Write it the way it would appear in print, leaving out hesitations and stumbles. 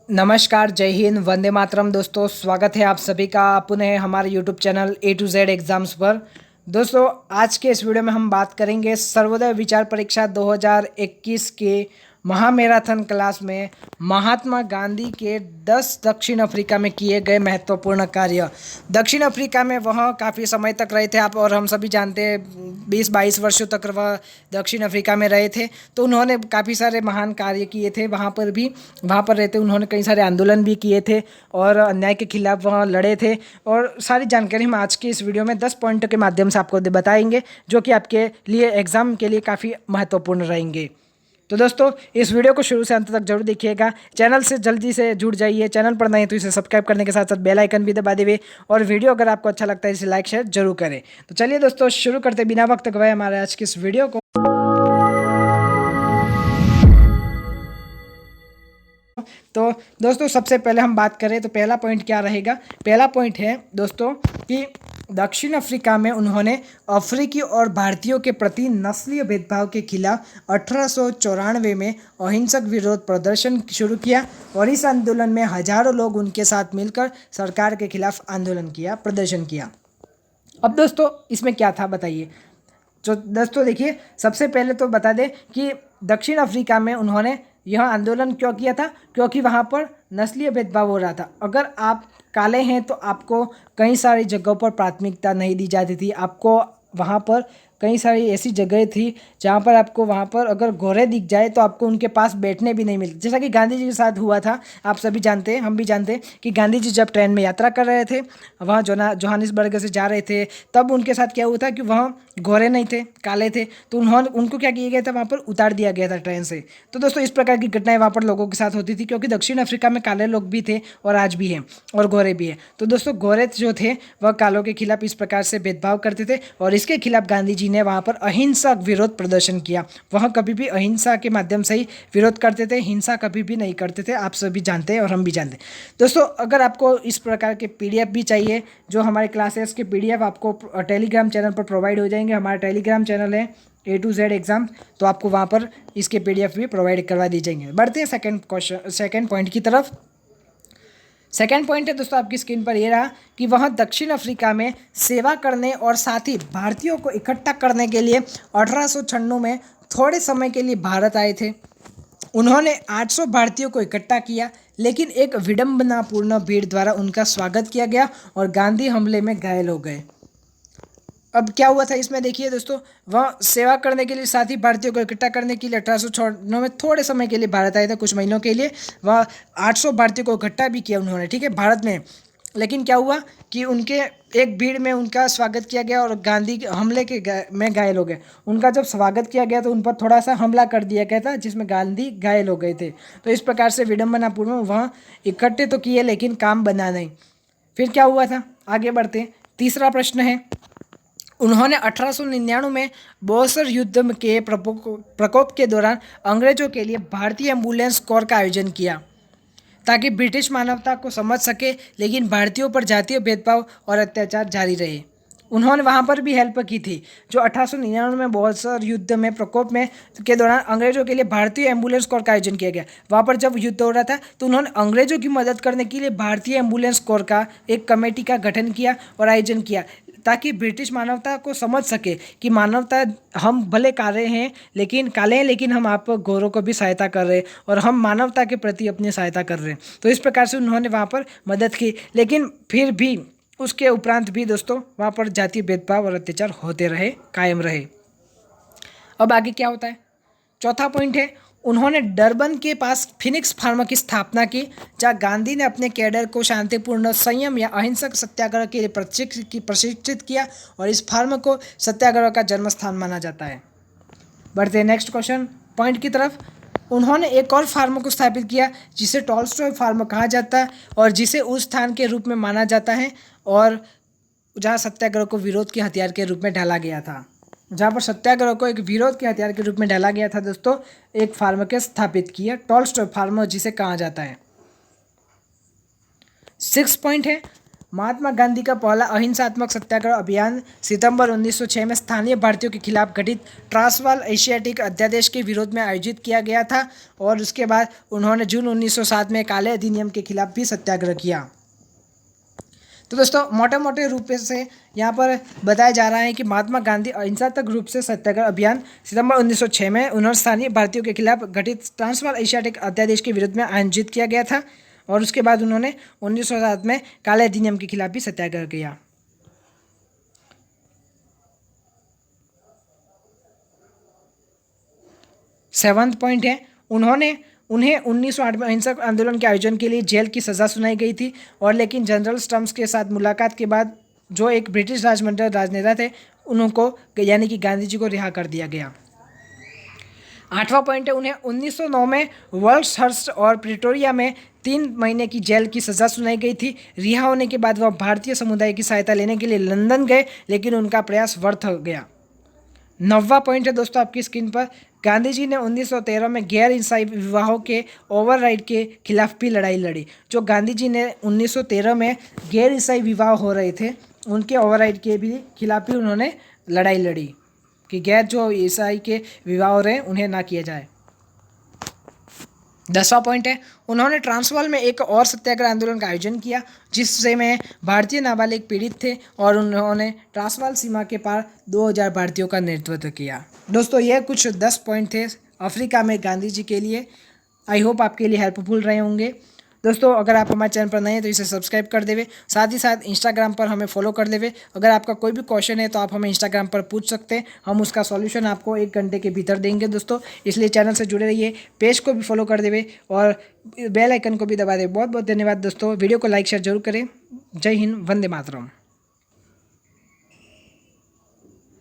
नमस्कार, जय हिंद, वंदे मातरम। दोस्तों, स्वागत है आप सभी का पुनः हमारे YouTube channel A to Z exams पर। दोस्तों, आज के इस वीडियो में हम बात करेंगे सर्वोदय विचार परीक्षा 2021 के महामैराथन क्लास में महात्मा गांधी के 10 दक्षिण अफ्रीका में किए गए महत्वपूर्ण कार्य। दक्षिण अफ्रीका में वह काफ़ी समय तक रहे थे, आप और हम सभी जानते हैं 20-22 वर्षों तक वह दक्षिण अफ्रीका में रहे थे। तो उन्होंने काफ़ी सारे महान कार्य किए थे। वहाँ पर रहते उन्होंने कई सारे आंदोलन भी किए थे और अन्याय के खिलाफ वहाँ लड़े थे। और सारी जानकारी हम आज के इस वीडियो में 10 पॉइंटों के माध्यम से आपको बताएंगे, जो कि आपके लिए एग्ज़ाम के लिए काफ़ी महत्वपूर्ण रहेंगे। तो दोस्तों, इस वीडियो को शुरू से अंत तक जरूर देखिएगा। चैनल से जल्दी से जुड़ जाइए। चैनल पर नए तो इसे सब्सक्राइब करने के साथ साथ बेल आइकन भी दबा देवे और वीडियो अगर आपको अच्छा लगता है इसे लाइक शेयर जरूर करें। तो चलिए दोस्तों, शुरू करते बिना वक्त गवाए हमारे आज की इस वीडियो को। तो दोस्तों, सबसे पहले हम बात करें तो पहला पॉइंट क्या रहेगा। पहला पॉइंट है दोस्तों कि दक्षिण अफ्रीका में उन्होंने अफ्रीकी और भारतीयों के प्रति नस्लीय भेदभाव के खिलाफ 1894 में अहिंसक विरोध प्रदर्शन शुरू किया और इस आंदोलन में हजारों लोग उनके साथ मिलकर सरकार के खिलाफ प्रदर्शन किया। अब दोस्तों, इसमें क्या था बताइए। तो दोस्तों देखिए, सबसे पहले तो बता दें कि दक्षिण अफ्रीका में उन्होंने यह आंदोलन क्यों किया था, क्योंकि वहाँ पर नस्लीय भेदभाव हो रहा था। अगर आप काले हैं तो आपको कई सारी जगहों पर प्राथमिकता नहीं दी जाती थी। आपको वहाँ पर कई सारी ऐसी जगह थी जहाँ पर आपको वहाँ पर अगर गोरे दिख जाए तो आपको उनके पास बैठने भी नहीं मिलते। जैसा कि गांधी जी के साथ हुआ था, आप सभी जानते हैं, हम भी जानते हैं कि गांधी जी जब ट्रेन में यात्रा कर रहे थे, वहाँ जोहानिसबर्ग से जा रहे थे, तब उनके साथ क्या हुआ था कि वहाँ गोरे नहीं थे, काले थे। तो उनको क्या किया गया था, वहाँ पर उतार दिया गया था ट्रेन से। तो दोस्तों, इस प्रकार की घटनाएं वहाँ पर लोगों के साथ होती थी, क्योंकि दक्षिण अफ्रीका में काले लोग भी थे और आज भी हैं और गोरे भी हैं। तो दोस्तों, गोरे जो थे वह कालों के खिलाफ इस प्रकार से भेदभाव करते थे और इसके खिलाफ गांधी जी ने वहाँ पर अहिंसक विरोध प्रदर्शन किया। वह कभी भी अहिंसा के माध्यम से ही विरोध करते थे, हिंसा कभी भी नहीं करते थे। आप सभी जानते हैं और हम भी जानते हैं। दोस्तों, अगर आपको इस प्रकार के पीडीएफ भी चाहिए, जो हमारे क्लासेस के पीडीएफ आपको टेलीग्राम चैनल पर प्रोवाइड हो जाएंगे। हमारा टेलीग्राम चैनल है ए टू जेड एग्जाम, तो आपको वहाँ पर इसके पीडीएफ भी प्रोवाइड करवा दी जाएंगे। बढ़ते हैं सेकंड पॉइंट की तरफ। सेकेंड पॉइंट है दोस्तों आपकी स्क्रीन पर ये रहा कि वह दक्षिण अफ्रीका में सेवा करने और साथ ही भारतीयों को इकट्ठा करने के लिए 1896 में थोड़े समय के लिए भारत आए थे। उन्होंने 800 भारतीयों को इकट्ठा किया, लेकिन एक विडंबनापूर्ण भीड़ द्वारा उनका स्वागत किया गया और गांधी हमले में घायल हो गए। अब क्या हुआ था इसमें देखिए दोस्तों, वह सेवा करने के लिए साथ ही भारतीयों को इकट्ठा करने के लिए 1896 में थोड़े समय के लिए भारत आए थे, कुछ महीनों के लिए। वह 800 भारतीयों को इकट्ठा भी किया उन्होंने, ठीक है, भारत में। लेकिन क्या हुआ कि उनके एक भीड़ में उनका स्वागत किया गया और गांधी के हमले में घायल हो गए। उनका जब स्वागत किया गया तो उन पर थोड़ा सा हमला कर दिया गया था, जिसमें गांधी घायल हो गए थे। तो इस प्रकार से विडंबनापूर्ण वहाँ इकट्ठे तो किए, लेकिन काम बना नहीं। फिर क्या हुआ था, आगे बढ़ते हैं। तीसरा प्रश्न है, उन्होंने 1899 में बोअर युद्ध के प्रकोप के दौरान अंग्रेजों के लिए भारतीय एम्बुलेंस कोर का आयोजन किया, ताकि ब्रिटिश मानवता को समझ सके, लेकिन भारतीयों पर जातीय भेदभाव और अत्याचार जारी रहे। उन्होंने वहाँ पर भी हेल्प की थी। जो 1899 में बोअर युद्ध में प्रकोप में के दौरान अंग्रेजों के लिए भारतीय एम्बुलेंस कोर का आयोजन किया गया। वहाँ पर जब युद्ध हो रहा था तो उन्होंने अंग्रेजों की मदद करने के लिए भारतीय एम्बुलेंस कोर का एक कमेटी का गठन किया और आयोजन किया, ताकि ब्रिटिश मानवता को समझ सके कि मानवता, हम भले काले हैं लेकिन हम आप गोरों को भी सहायता कर रहे हैं और हम मानवता के प्रति अपनी सहायता कर रहे हैं। तो इस प्रकार से उन्होंने वहाँ पर मदद की, लेकिन फिर भी उसके उपरांत भी दोस्तों वहाँ पर जातीय भेदभाव और अत्याचार होते रहे, कायम रहे। अब आगे क्या होता है, चौथा पॉइंट है, उन्होंने डरबन के पास फिनिक्स फार्मा की स्थापना की, जहाँ गांधी ने अपने कैडर को शांतिपूर्ण, संयम या अहिंसक सत्याग्रह के लिए प्रशिक्षित किया और इस फार्म को सत्याग्रह का जन्मस्थान माना जाता है। बढ़ते हैं नेक्स्ट क्वेश्चन पॉइंट की तरफ। उन्होंने एक और फार्म को स्थापित किया जिसे टॉलस्टॉय फार्म कहा जाता है और जिसे उस स्थान के रूप में माना जाता है और जहाँ सत्याग्रह को विरोध के हथियार के रूप में ढाला गया था। जहाँ पर सत्याग्रह को एक विरोध के हथियार के रूप में डाला गया था दोस्तों, एक फार्म के स्थापित किया, टॉलस्टॉय फार्म जिसे कहा जाता है। 6 पॉइंट है, महात्मा गांधी का पहला अहिंसात्मक सत्याग्रह अभियान सितंबर 1906 में स्थानीय भारतीयों के खिलाफ गठित ट्रांसवाल एशियाटिक अध्यादेश के विरोध में आयोजित किया गया था और उसके बाद उन्होंने जून 1907 में काले अधिनियम के खिलाफ भी सत्याग्रह किया। तो दोस्तों मोटे मोटे रूप से यहाँ पर बताया जा रहा है कि महात्मा गांधी अहिंसात्मक रूप से सत्याग्रह अभियान सितंबर 1906 में उन्होंने स्थानीय भारतीयों के खिलाफ गठित ट्रांसवाल एशियाटिक अध्यादेश के विरुद्ध में आयोजित किया गया था और उसके बाद उन्होंने 1907 में काले अधिनियम के खिलाफ भी सत्याग्रह किया। सेवंथ पॉइंट है उन्हें 1908 में अहिंसक आंदोलन के आयोजन के लिए जेल की सज़ा सुनाई गई थी और लेकिन जनरल स्टम्स के साथ मुलाकात के बाद जो एक ब्रिटिश राजमंडल राजनेता थे उनको यानी कि गांधी जी को रिहा कर दिया गया। 8वां पॉइंट है उन्हें 1909 में वर्ल्ड्सहर्स्ट और प्रिटोरिया में 3 महीने की जेल की सज़ा सुनाई गई थी। रिहा होने के बाद वह भारतीय समुदाय की सहायता लेने के लिए लंदन गए लेकिन उनका प्रयास व्यर्थ हो गया। 9वां पॉइंट है दोस्तों आपकी स्क्रीन पर, गांधी जी ने 1913 में गैर ईसाई विवाहों के ओवरराइड के खिलाफ भी लड़ाई लड़ी। जो गांधी जी ने 1913 में गैर ईसाई विवाह हो रहे थे उनके ओवरराइड के भी खिलाफ भी उन्होंने लड़ाई लड़ी कि गैर जो ईसाई के विवाह हो रहे हैं उन्हें ना किया जाए। 10वां पॉइंट है उन्होंने ट्रांसवाल में एक और सत्याग्रह आंदोलन का आयोजन किया जिससे में भारतीय नाबालिग पीड़ित थे और उन्होंने ट्रांसवाल सीमा के पार 2000 भारतीयों का नेतृत्व किया। दोस्तों ये कुछ 10 पॉइंट थे अफ्रीका में गांधी जी के लिए। आई होप आपके लिए हेल्पफुल रहे होंगे। दोस्तों अगर आप हमारे चैनल पर नए हैं तो इसे सब्सक्राइब कर देवे, साथ ही साथ इंस्टाग्राम पर हमें फॉलो कर देवे। अगर आपका कोई भी क्वेश्चन है तो आप हमें इंस्टाग्राम पर पूछ सकते हैं, हम उसका सॉल्यूशन आपको 1 घंटे के भीतर देंगे दोस्तों। इसलिए चैनल से जुड़े रहिए, पेज को भी फॉलो कर देवे और बेल आइकन को भी दबा दे। बहुत बहुत धन्यवाद दोस्तों। वीडियो को लाइक शेयर जरूर करें। जय हिंद, वंदे मातरम।